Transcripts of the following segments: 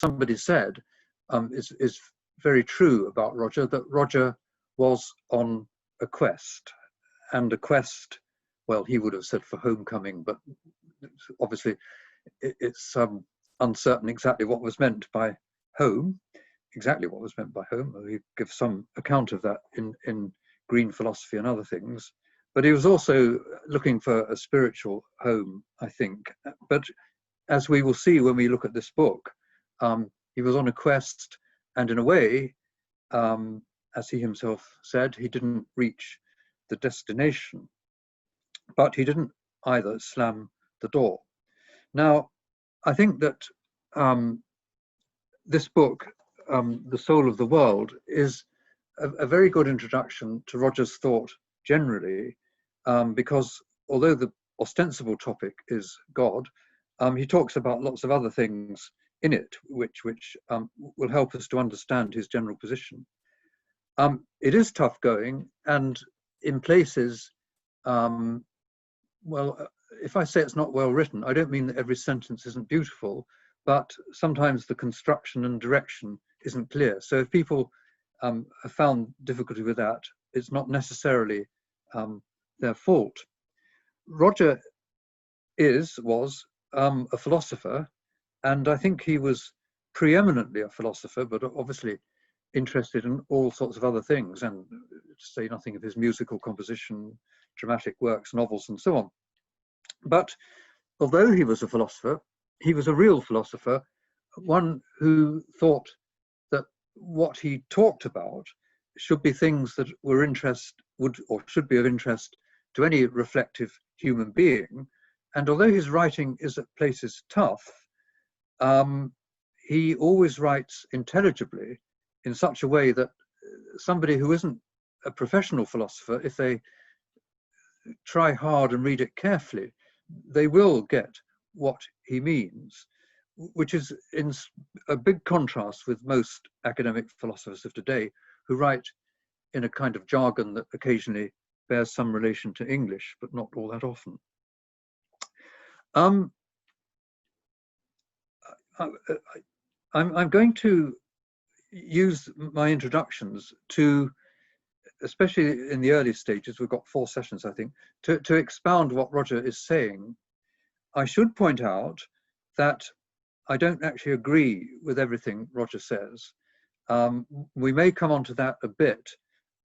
somebody said is very true about Roger, that Roger was on a quest, and a quest, well, he would have said for homecoming, but obviously it's uncertain exactly what was meant by home, He gives some account of that in Green Philosophy and other things. But he was also looking for a spiritual home, I think. But as we will see when we look at this book, he was on a quest, and in a way, as he himself said, he didn't reach the destination, but he didn't either slam the door. Now, I think that this book, The Soul of the World, is a very good introduction to Roger's thought generally, because although the ostensible topic is God, he talks about lots of other things in it, which will help us to understand his general position. It is tough going, and in places, well, if I say it's not well written, I don't mean that every sentence isn't beautiful, but sometimes the construction and direction isn't clear. So if people have found difficulty with that, it's not necessarily their fault. Roger was a philosopher, and I think he was preeminently a philosopher, but obviously interested in all sorts of other things, and to say nothing of his musical composition, dramatic works, novels, and so on. But although he was a philosopher, he was a real philosopher, one who thought that what he talked about should be things that should be of interest to any reflective human being. And although his writing is at places tough, he always writes intelligibly in such a way that somebody who isn't a professional philosopher, if they try hard and read it carefully, they will get what he means, which is in a big contrast with most academic philosophers of today, who write in a kind of jargon that occasionally bears some relation to English, but not all that often. I'm going to use my introductions to, especially in the early stages, we've got 4 sessions, I think, to expound what Roger is saying. I should point out that I don't actually agree with everything Roger says. We may come on to that a bit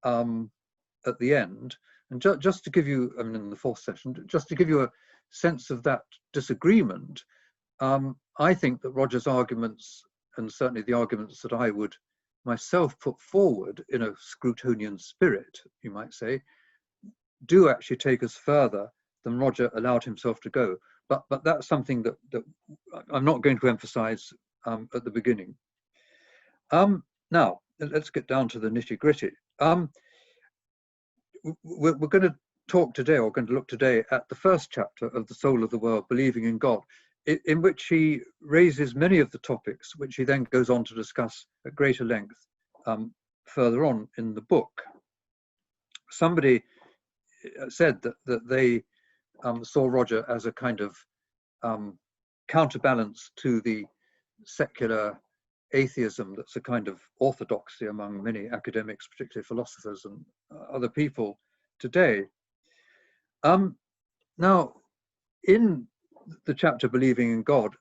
at the end. And just to give you, I mean, in the 4th session, just to give you a sense of that disagreement, I think that Roger's arguments, and certainly the arguments that I would myself put forward in a Scrutonian spirit, you might say, do actually take us further than Roger allowed himself to go. But that's something that I'm not going to emphasize at the beginning. Now, let's get down to the nitty-gritty. We're going to talk today, or going to look today, at the first chapter of The Soul of the World, Believing in God, in which he raises many of the topics which he then goes on to discuss at greater length further on in the book. Somebody said that they saw Roger as a kind of counterbalance to the secular atheism that's a kind of orthodoxy among many academics, particularly philosophers and other people today. Now, in the chapter Believing in God,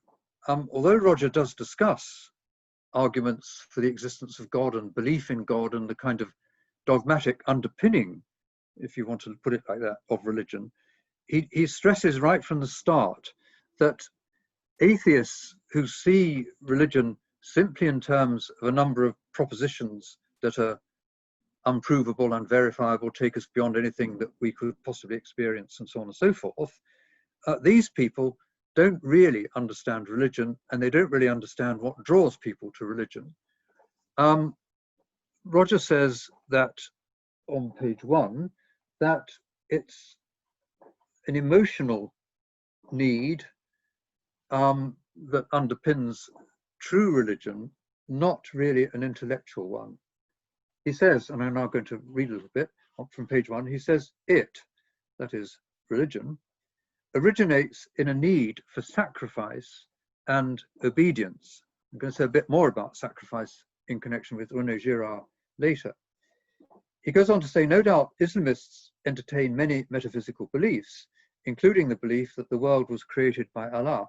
although Roger does discuss arguments for the existence of God and belief in God and the kind of dogmatic underpinning, if you want to put it like that, of religion, he stresses right from the start that atheists who see religion simply in terms of a number of propositions that are unprovable, unverifiable, take us beyond anything that we could possibly experience, and so on and so forth, these people don't really understand religion, and they don't really understand what draws people to religion. Roger says that on page 1, that it's an emotional need that underpins true religion, not really an intellectual one. He says, and I'm now going to read a little bit from page 1, he says, it, that is religion, originates in a need for sacrifice and obedience I'm going to say a bit more about sacrifice in connection with René Girard later. He goes on to say, no doubt Islamists entertain many metaphysical beliefs, including the belief that the world was created by Allah,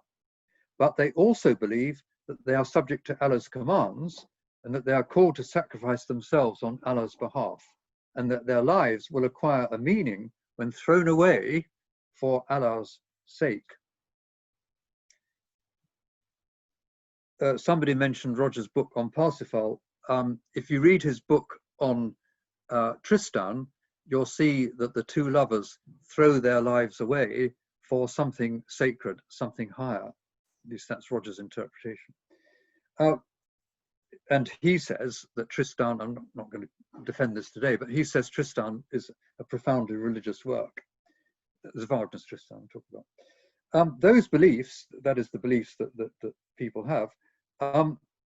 but they also believe that they are subject to Allah's commands and that they are called to sacrifice themselves on Allah's behalf, and that their lives will acquire a meaning when thrown away for Allah's sake. Somebody mentioned Roger's book on Parsifal. If you read his book on Tristan, you'll see that the two lovers throw their lives away for something sacred, something higher. At least that's Roger's interpretation. And he says that Tristan, I'm not going to defend this today, but he says Tristan is a profoundly religious work. There's Wagner's Tristan I'm talking about. Those beliefs, that is the beliefs that people have,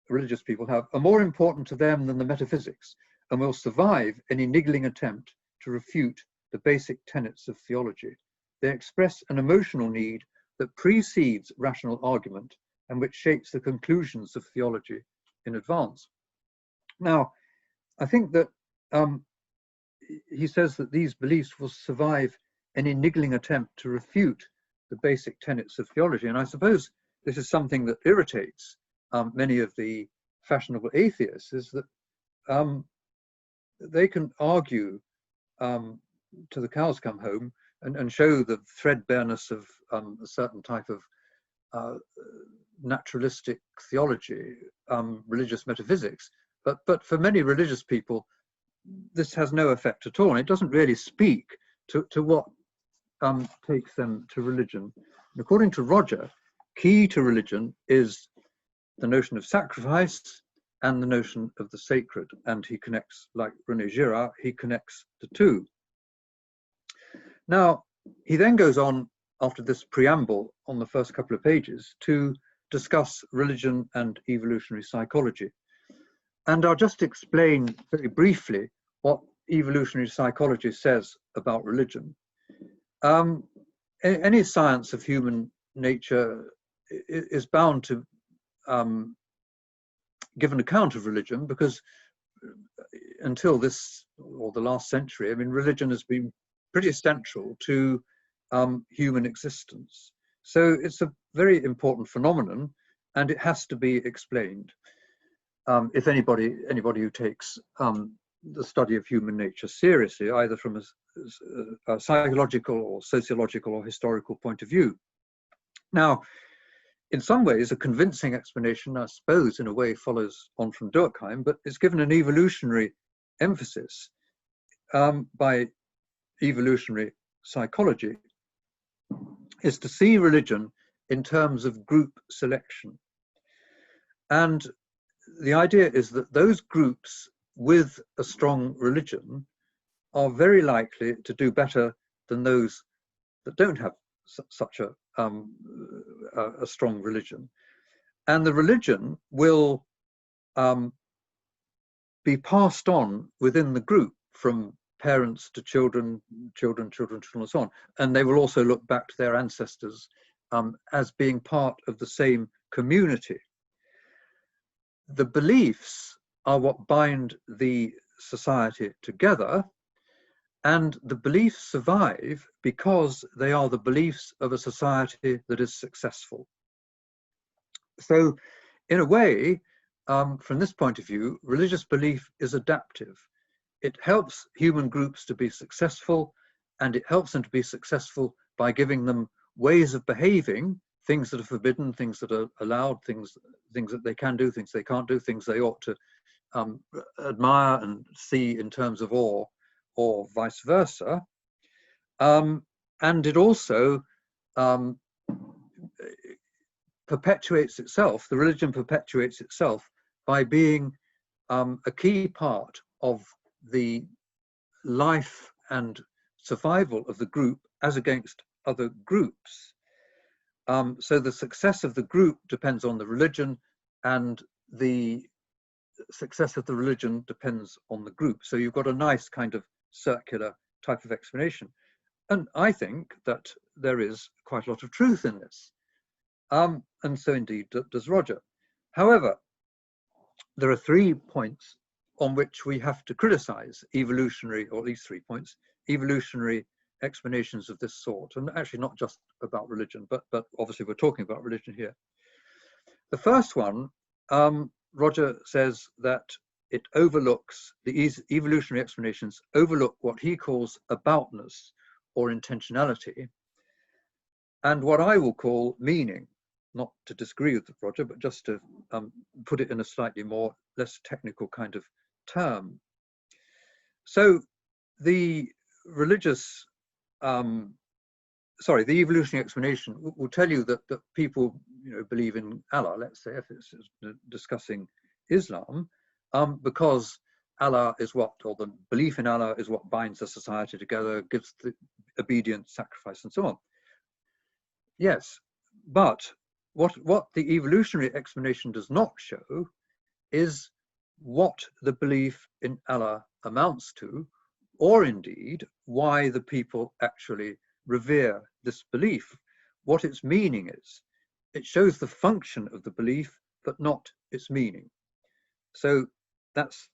religious people have, are more important to them than the metaphysics, and will survive any niggling attempt to refute the basic tenets of theology. They express an emotional need that precedes rational argument and which shapes the conclusions of theology in advance. Now, I think that he says that these beliefs will survive any niggling attempt to refute the basic tenets of theology. And I suppose this is something that irritates many of the fashionable atheists, is that they can argue to the cows come home and show the threadbareness of a certain type of naturalistic theology, religious metaphysics. But for many religious people, this has no effect at all. And it doesn't really speak to what takes them to religion. And according to Roger, key to religion is the notion of sacrifice and the notion of the sacred. And he connects, like René Girard, he connects the two. Now, he then goes on, after this preamble on the first couple of pages, to discuss religion and evolutionary psychology. And I'll just explain very briefly what evolutionary psychology says about religion. Any science of human nature is bound to give an account of religion, because until this, or the last century, I mean, religion has been pretty central to human existence. So it's a very important phenomenon, and it has to be explained. If anybody who takes the study of human nature seriously, either from a psychological or sociological or historical point of view. Now, in some ways, a convincing explanation, I suppose, in a way, follows on from Durkheim, but it's given an evolutionary emphasis by evolutionary psychology, is to see religion in terms of group selection. And the idea is that those groups with a strong religion are very likely to do better than those that don't have such a strong religion. And the religion will be passed on within the group from parents to children, children, and so on. And they will also look back to their ancestors as being part of the same community. The beliefs are what bind the society together, and the beliefs survive because they are the beliefs of a society that is successful. So, in a way, from this point of view, religious belief is adaptive. It helps human groups to be successful, and it helps them to be successful by giving them ways of behaving, things that are forbidden, things that are allowed, things that they can do, things they can't do, things they ought to admire and see in terms of awe, or vice versa. And it also perpetuates itself, the religion perpetuates itself by being a key part of the life and survival of the group as against other groups. So the success of the group depends on the religion, and the success of the religion depends on the group. So you've got a nice kind of circular type of explanation. And I think that there is quite a lot of truth in this. And so indeed does Roger. However, there are 3 points on which we have to criticize evolutionary, or at least 3 points, evolutionary explanations of this sort, and actually not just about religion, but obviously we're talking about religion here. The first one, Roger says that it overlooks, the evolutionary explanations overlook what he calls aboutness or intentionality, and what I will call meaning. Not to disagree with Roger, but just to put it in a slightly more, less technical kind of term. So the religious, the evolutionary explanation will tell you that people, believe in Allah, let's say, if it's discussing Islam, because Allah is what, or the belief in Allah is what binds the society together, gives the obedience, sacrifice, and so on. Yes, but what the evolutionary explanation does not show is what the belief in Allah amounts to, or indeed why the people actually revere this belief, what its meaning is. It shows the function of the belief, but not its meaning. So that's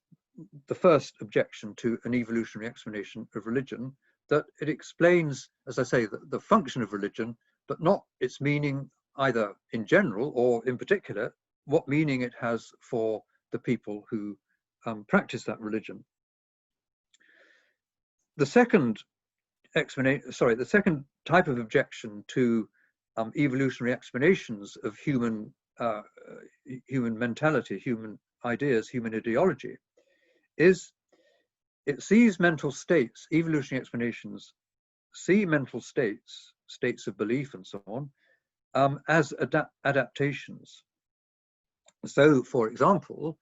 the first objection to an evolutionary explanation of religion, that it explains, as I say, the function of religion, but not its meaning, either in general or in particular, what meaning it has for the people who practice that religion. The second the second type of objection to evolutionary explanations of human mentality, human ideas, human ideology, is it sees mental states, evolutionary explanations see mental states, states of belief and so on, as adaptations. So, for example,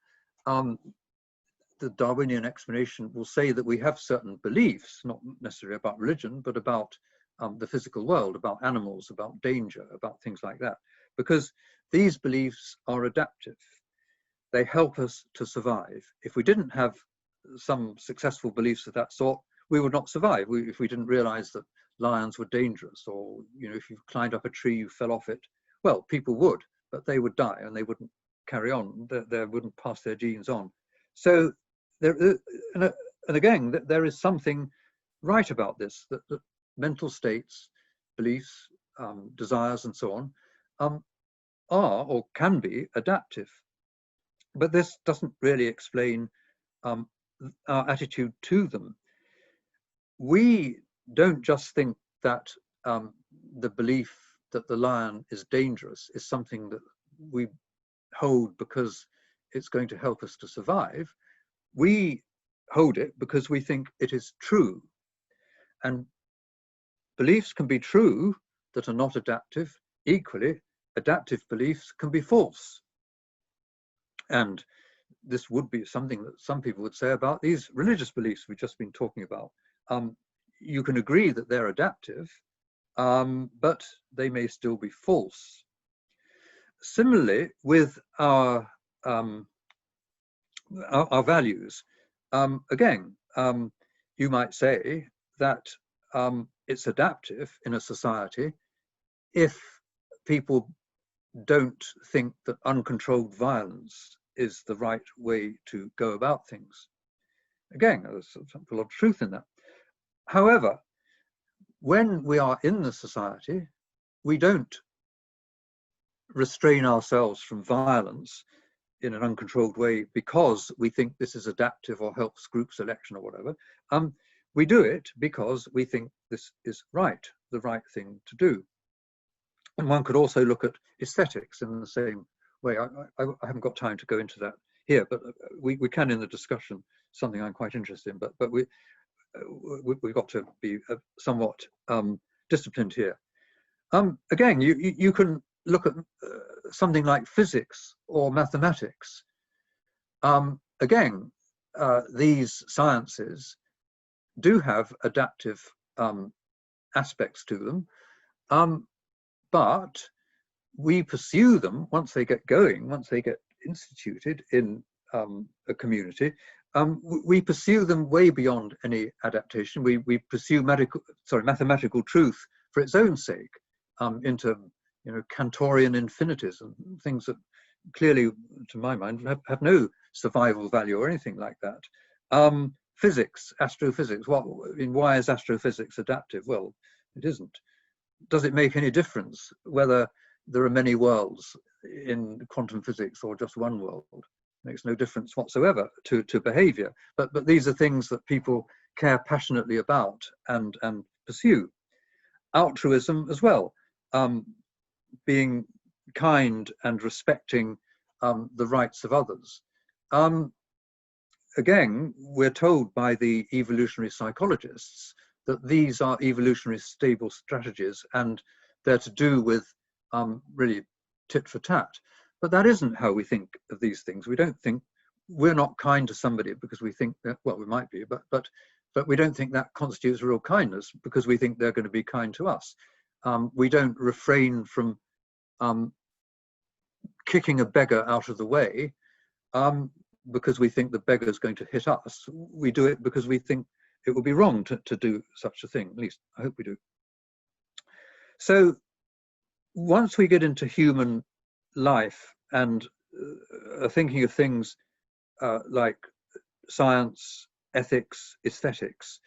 the Darwinian explanation will say that we have certain beliefs, not necessarily about religion, but about the physical world, about animals, about danger, about things like that, because these beliefs are adaptive. They help us to survive. If we didn't have some successful beliefs of that sort, we would not survive. If we didn't realize that lions were dangerous, or if you climbed up a tree, you fell off it, well, people would, but they would die and they wouldn't carry on. They wouldn't pass their genes on. So there, and again, there is something right about this, that mental states, beliefs, desires, and so on, are or can be adaptive. But this doesn't really explain our attitude to them. We don't just think that the belief that the lion is dangerous is something that we hold because it's going to help us to survive. We hold it because we think it is true. And beliefs can be true that are not adaptive. Equally, adaptive beliefs can be false. And this would be something that some people would say about these religious beliefs we've just been talking about. You can agree that they're adaptive, but they may still be false. Similarly, with our values, again, you might say that it's adaptive in a society if people don't think that uncontrolled violence is the right way to go about things. Again, there's a lot of truth in that. However, when we are in the society, we don't restrain ourselves from violence in an uncontrolled way because we think this is adaptive or helps group selection or whatever. We do it because we think this is right, the right thing to do. And one could also look at aesthetics in the same way. I haven't got time to go into that here, but we can in the discussion, something I'm quite interested in, but we've got to be somewhat disciplined here. Again, you can look at something like physics or mathematics. Again, these sciences do have adaptive aspects to them, but we pursue them once they get going, once they get instituted in a community. We pursue them way beyond any adaptation. We pursue mathematical truth for its own sake, into Cantorian infinities and things that clearly, to my mind, have no survival value or anything like that. Physics, astrophysics, why is astrophysics adaptive? Well, it isn't. Does it make any difference whether there are many worlds in quantum physics or just one world? It makes no difference whatsoever to behavior. But these are things that people care passionately about and pursue. Altruism as well, being kind and respecting the rights of others. Again, we're told by the evolutionary psychologists that these are evolutionary stable strategies and they're to do with really tit for tat. But that isn't how we think of these things. We don't think, we're not kind to somebody because we think that, well, we might be, but we don't think that constitutes real kindness because we think they're going to be kind to us. We don't refrain from kicking a beggar out of the way because we think the beggar is going to hit us. We do it because we think it would be wrong to do such a thing. At least I hope we do. So once we get into human life and are thinking of things like science, ethics, aesthetics,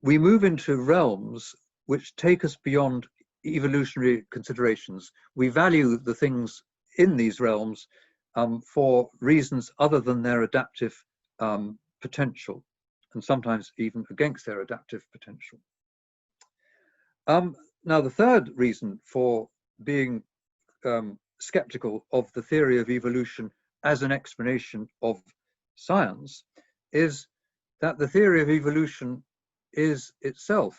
we move into realms which take us beyond evolutionary considerations. We value the things in these realms for reasons other than their adaptive potential, and sometimes even against their adaptive potential. Now, the third reason for being skeptical of the theory of evolution as an explanation of science is that the theory of evolution is itself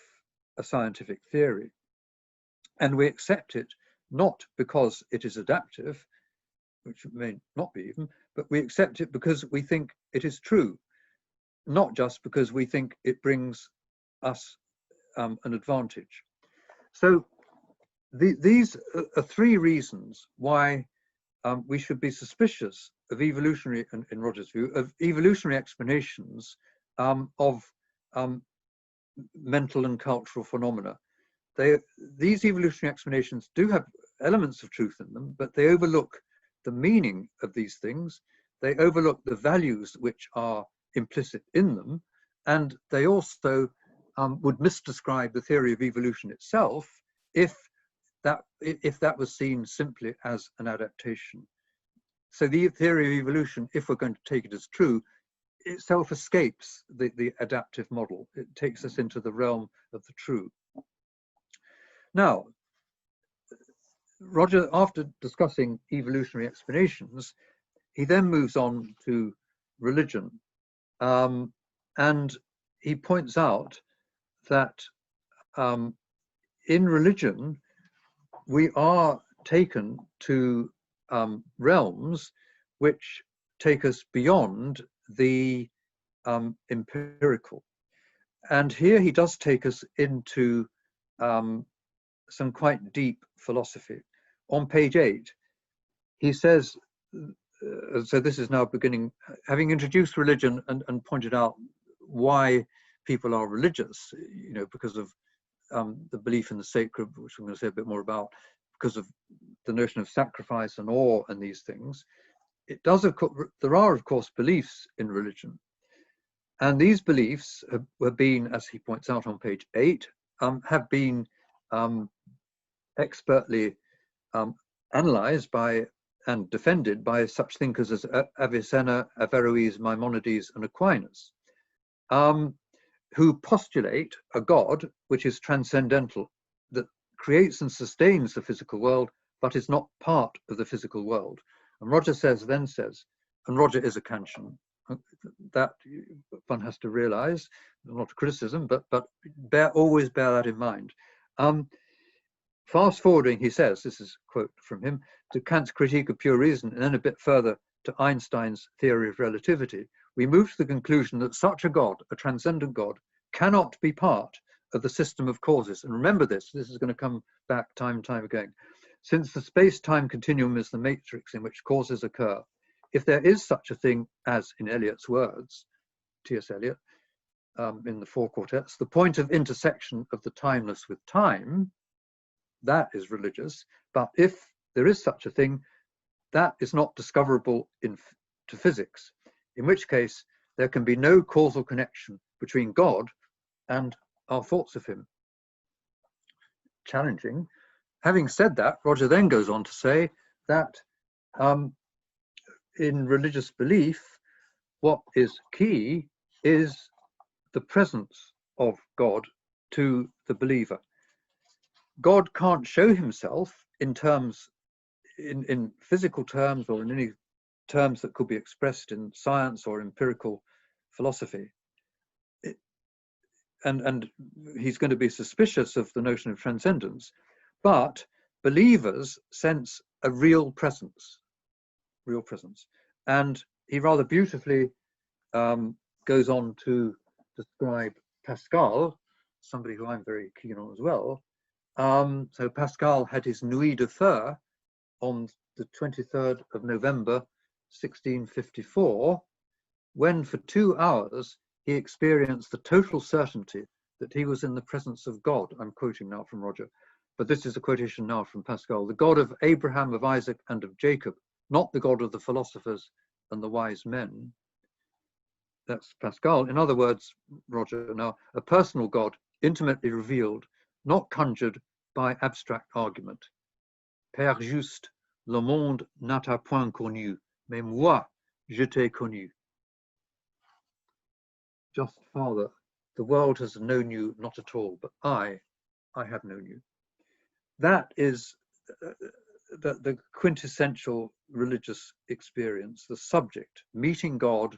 a scientific theory. And we accept it not because it is adaptive, which it may not be even, but we accept it because we think it is true, not just because we think it brings us an advantage. So these are three reasons why we should be suspicious of evolutionary, in Roger's view, of evolutionary explanations of mental and cultural phenomena. These evolutionary explanations do have elements of truth in them, but they overlook the meaning of these things. They overlook the values which are implicit in them, and they also would misdescribe the theory of evolution itself if that was seen simply as an adaptation. So the theory of evolution, if we're going to take it as true, itself escapes the adaptive model. It takes us into the realm of the true. Now, Roger, after discussing evolutionary explanations, he then moves on to religion. And he points out that in religion, we are taken to realms which take us beyond the empirical. And here he does take us into some quite deep philosophy. On page 8, he says, so this is now beginning, having introduced religion and pointed out why people are religious, you know, because of the belief in the sacred, which I'm going to say a bit more about, because of the notion of sacrifice and awe and these things. It does, of course, there are, of course, beliefs in religion. And these beliefs have been, as he points out on page 8, have been expertly analyzed by and defended by such thinkers as Avicenna, Averroes, Maimonides, and Aquinas, who postulate a God which is transcendental, that creates and sustains the physical world, but is not part of the physical world. And Roger then says, and Roger is a Kantian, that one has to realize, not a criticism, but always bear that in mind. Fast forwarding, he says, this is a quote from him, to Kant's critique of pure reason, and then a bit further to Einstein's theory of relativity, we move to the conclusion that such a God, a transcendent God, cannot be part of the system of causes. And remember this is going to come back time and time again. Since the space-time continuum is the matrix in which causes occur, if there is such a thing as, in Eliot's words, T.S. Eliot, in the Four Quartets, the point of intersection of the timeless with time, that is religious. But if there is such a thing, that is not discoverable to physics, in which case there can be no causal connection between God and our thoughts of him. Challenging. Having said that, Roger then goes on to say that in religious belief, what is key is the presence of God to the believer. God can't show himself in terms, in physical terms, or in any terms that could be expressed in science or empirical philosophy. And he's going to be suspicious of the notion of transcendence, but believers sense a real presence. And he rather beautifully goes on to describe Pascal, somebody who I'm very keen on as well. So Pascal had his Nuit de Feu on the 23rd of November, 1654, when for 2 hours he experienced the total certainty that he was in the presence of God. I'm quoting now from Roger, but this is a quotation now from Pascal. The God of Abraham, of Isaac, and of Jacob, not the God of the philosophers and the wise men. That's Pascal. In other words, Roger, now, a personal God, intimately revealed, not conjured by abstract argument. Père juste, le monde n'a t'a point connu, mais moi, je t'ai connu. Just Father, the world has known you not at all, but I have known you. That is the quintessential religious experience, the subject, meeting God,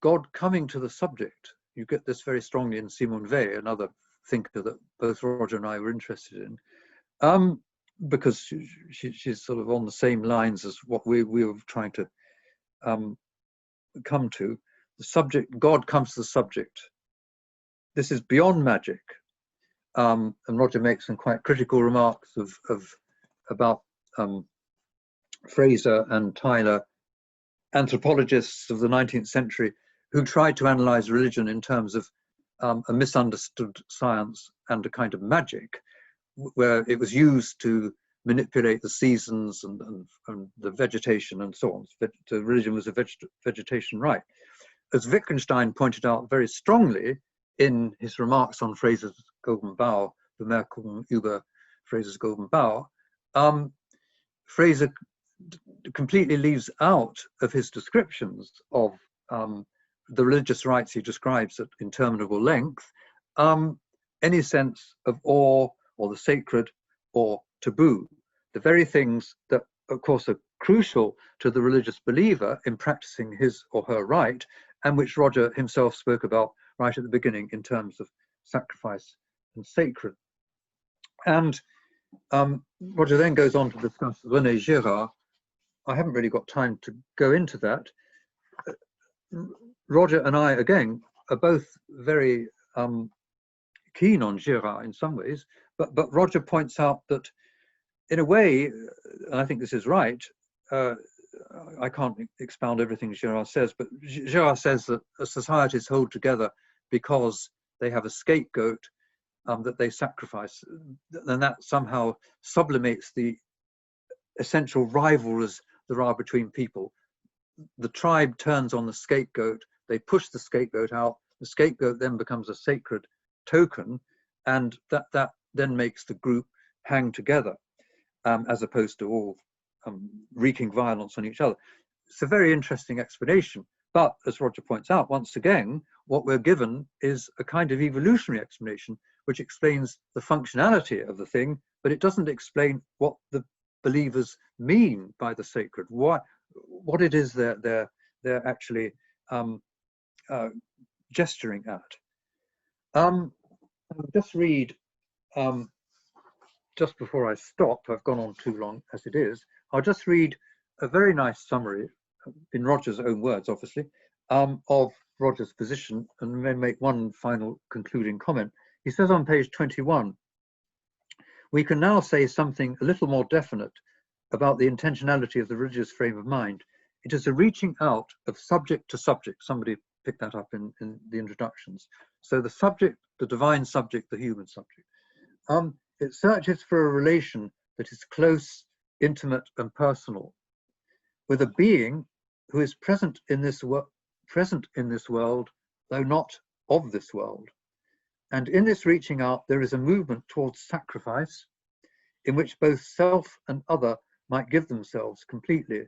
God coming to the subject. You get this very strongly in Simone Weil, another thinker that both Roger and I were interested in, because she's sort of on the same lines as what we were trying to come to. The subject, God comes to the subject. This is beyond magic. And Roger makes some quite critical remarks about Fraser and Tyler, anthropologists of the 19th century, who tried to analyze religion in terms of a misunderstood science and a kind of magic, where it was used to manipulate the seasons and the vegetation and so on. The religion was a vegetation right. As Wittgenstein pointed out very strongly in his remarks on Fraser's Golden Bough, Bemerkungen über Fraser's Golden Bough, Fraser completely leaves out of his descriptions of the religious rites he describes at interminable length any sense of awe or the sacred or taboo, the very things that, of course, are crucial to the religious believer in practicing his or her rite, and which Roger himself spoke about right at the beginning in terms of sacrifice and sacred. And Roger then goes on to discuss René Girard. I haven't really got time to go into that. Roger and I, again, are both very keen on Girard in some ways, but Roger points out that in a way, and I think this is right, I can't expound everything Girard says, but Girard says that societies hold together because they have a scapegoat that they sacrifice, and that somehow sublimates the essential rivalries there are between people. The tribe turns on the scapegoat, they push the scapegoat out, the scapegoat then becomes a sacred token, and that then makes the group hang together, as opposed to all wreaking violence on each other. It's a very interesting explanation, but as Roger points out, once again, what we're given is a kind of evolutionary explanation which explains the functionality of the thing, but it doesn't explain what the believers mean by the sacred, what it is they're actually gesturing at. I'll just read, just before I stop, I've gone on too long as it is, I'll just read a very nice summary, in Roger's own words, obviously, of Roger's position, and then make one final concluding comment. He says on page 21, we can now say something a little more definite about the intentionality of the religious frame of mind. It is a reaching out of subject to subject. Somebody picked that up in the introductions. So the subject, the divine subject, the human subject. It searches for a relation that is close, intimate, and personal with a being who is present in this world, though not of this world. And in this reaching out, there is a movement towards sacrifice, in which both self and other might give themselves completely,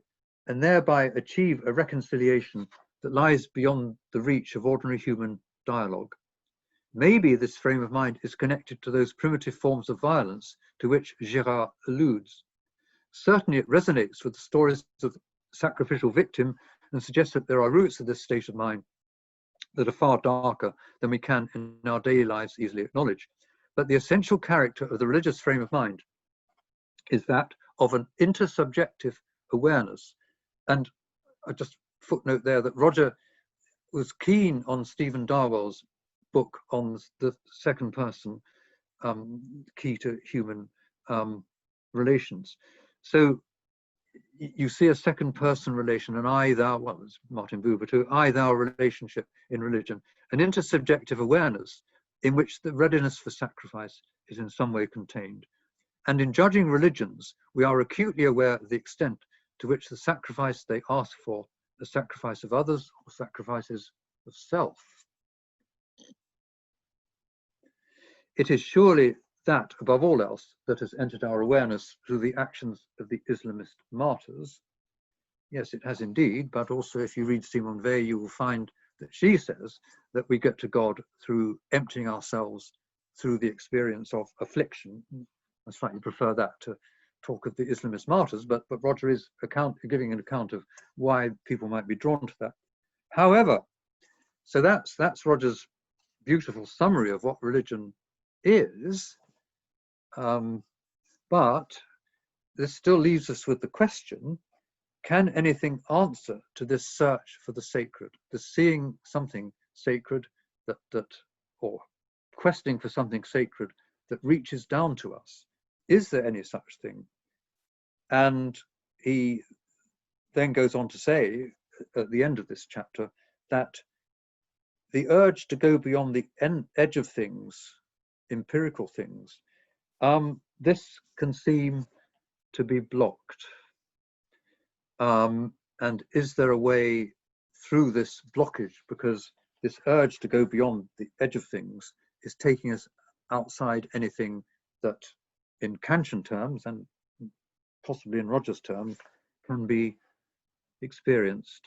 and thereby achieve a reconciliation that lies beyond the reach of ordinary human dialogue. Maybe this frame of mind is connected to those primitive forms of violence to which Girard alludes. Certainly it resonates with the stories of the sacrificial victim and suggests that there are roots of this state of mind that are far darker than we can in our daily lives easily acknowledge. But the essential character of the religious frame of mind is that of an intersubjective awareness. And I just footnote there that Roger was keen on Stephen Darwell's book on the second person key to human relations. So you see a second person relation, an I thou, well, it's Martin Buber too, I thou relationship in religion, an intersubjective awareness in which the readiness for sacrifice is in some way contained. And in judging religions, we are acutely aware of the extent to which the sacrifice they ask for, the sacrifice of others or sacrifices of self. It is surely that, above all else, that has entered our awareness through the actions of the Islamist martyrs. Yes, it has indeed, but also if you read Simone Weil, you will find that she says that we get to God through emptying ourselves through the experience of affliction. I slightly prefer that to talk of the Islamist martyrs, but Roger is giving an account of why people might be drawn to that. However, so that's Roger's beautiful summary of what religion is, but this still leaves us with the question, can anything answer to this search for the sacred, the seeing something sacred or questing for something sacred that reaches down to us? Is there any such thing? And he then goes on to say at the end of this chapter that the urge to go beyond the edge of things, empirical things, this can seem to be blocked. And is there a way through this blockage? Because this urge to go beyond the edge of things is taking us outside anything that, in Kantian terms, and possibly in Roger's terms, can be experienced.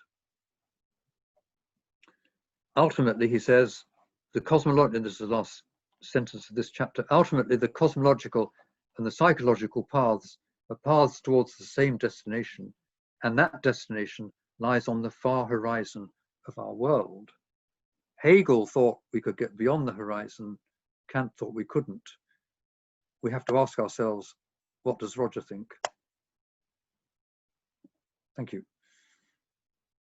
Ultimately, he says, the cosmological, and this is the last sentence of this chapter, ultimately the cosmological and the psychological paths are paths towards the same destination, and that destination lies on the far horizon of our world. Hegel thought we could get beyond the horizon, Kant thought we couldn't. We have to ask ourselves, what does Roger think? Thank you.